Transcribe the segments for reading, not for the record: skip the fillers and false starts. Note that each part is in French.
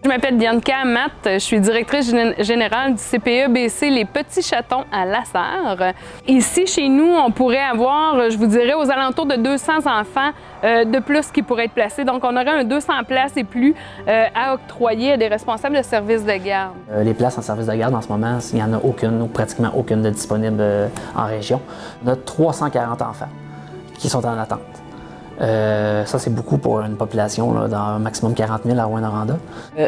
Je m'appelle Bianca Matt, je suis directrice générale du CPE-BC Les Petits Chatons à Lasserre. Ici, chez nous, on pourrait avoir, je vous dirais, aux alentours de 200 enfants de plus qui pourraient être placés. Donc, on aurait un 200 places et plus à octroyer à des responsables de services de garde. Les places en service de garde, en ce moment, il n'y en a aucune ou pratiquement aucune de disponible en région. On a 340 enfants qui sont en attente. Ça, c'est beaucoup pour une population d'un maximum 40 000 à Rouyn-Noranda.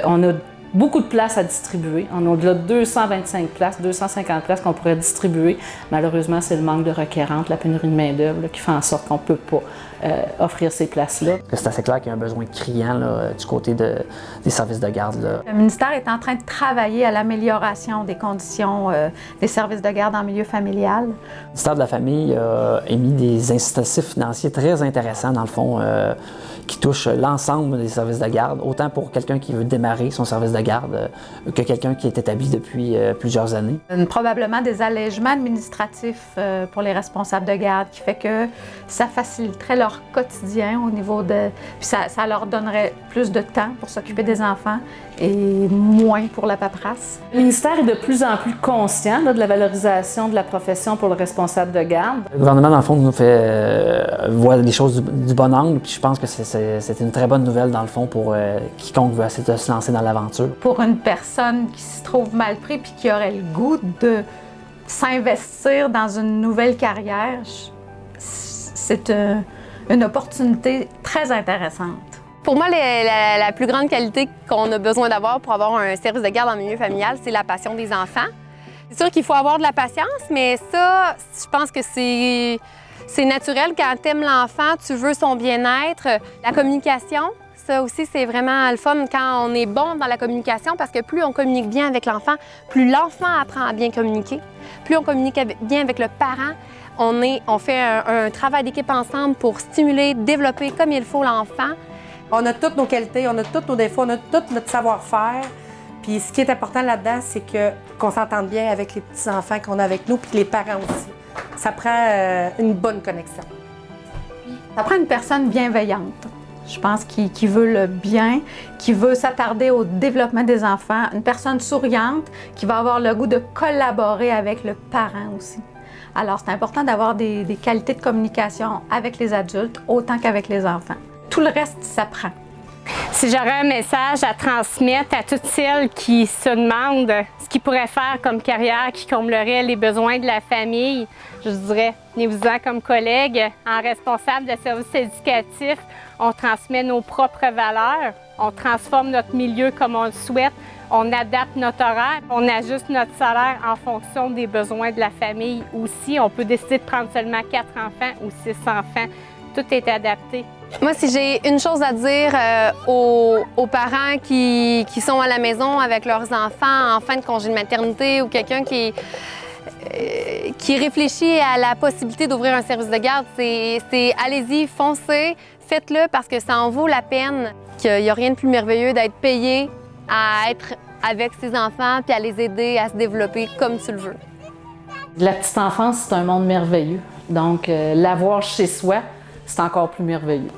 On a beaucoup de places à distribuer. On a au-delà de 225 places, 250 places qu'on pourrait distribuer. Malheureusement, c'est le manque de requérantes, la pénurie de main-d'œuvre qui fait en sorte qu'on ne peut pas offrir ces places-là. C'est assez clair qu'il y a un besoin criant du côté des services de garde. Le ministère est en train de travailler à l'amélioration des conditions des services de garde en milieu familial. Le ministère de la Famille a émis des incitatifs financiers très intéressants, dans le fond, qui touchent l'ensemble des services de garde, autant pour quelqu'un qui veut démarrer son service de garde que quelqu'un qui est établi depuis plusieurs années. Probablement des allègements administratifs pour les responsables de garde qui fait que ça faciliterait leur quotidien au niveau de... Puis ça leur donnerait plus de temps pour s'occuper des enfants et moins pour la paperasse. Le ministère est de plus en plus conscient de la valorisation de la profession pour le responsable de garde. Le gouvernement, dans le fond, nous voit les choses du bon angle, puis je pense que c'est une très bonne nouvelle, dans le fond, pour quiconque veut essayer de se lancer dans l'aventure. Pour une personne qui se trouve mal pris puis qui aurait le goût de s'investir dans une nouvelle carrière, c'est une opportunité très intéressante. Pour moi, la plus grande qualité qu'on a besoin d'avoir pour avoir un service de garde en milieu familial, c'est la passion des enfants. C'est sûr qu'il faut avoir de la patience, mais ça, je pense que c'est naturel. Quand tu aimes l'enfant, tu veux son bien-être. La communication, ça aussi, c'est vraiment le fun quand on est bon dans la communication parce que plus on communique bien avec l'enfant, plus l'enfant apprend à bien communiquer. Plus on communique bien avec le parent, on fait un travail d'équipe ensemble pour stimuler, développer comme il faut l'enfant. On a toutes nos qualités, on a tous nos défauts, on a tout notre savoir-faire. Puis ce qui est important là-dedans, c'est qu'on s'entende bien avec les petits-enfants qu'on a avec nous, puis les parents aussi. Ça prend une bonne connexion. Ça prend une personne bienveillante. Je pense qui veut le bien, qui veut s'attarder au développement des enfants. Une personne souriante qui va avoir le goût de collaborer avec le parent aussi. Alors, c'est important d'avoir des qualités de communication avec les adultes autant qu'avec les enfants. Tout le reste s'apprend. Si j'aurais un message à transmettre à toutes celles qui se demandent ce qu'ils pourraient faire comme carrière qui comblerait les besoins de la famille, je dirais, venez-vous-en comme collègues, en responsable de services éducatifs, on transmet nos propres valeurs, on transforme notre milieu comme on le souhaite, on adapte notre horaire, on ajuste notre salaire en fonction des besoins de la famille aussi. On peut décider de prendre seulement 4 enfants ou 6 enfants. Tout est adapté. Moi, si j'ai une chose à dire aux parents qui sont à la maison avec leurs enfants en fin de congé de maternité ou quelqu'un qui réfléchit à la possibilité d'ouvrir un service de garde, c'est allez-y, foncez, faites-le parce que ça en vaut la peine. Qu'il n'y a rien de plus merveilleux d'être payé à être avec ses enfants puis à les aider à se développer comme tu le veux. La petite enfance, c'est un monde merveilleux. Donc, l'avoir chez soi, c'est encore plus merveilleux.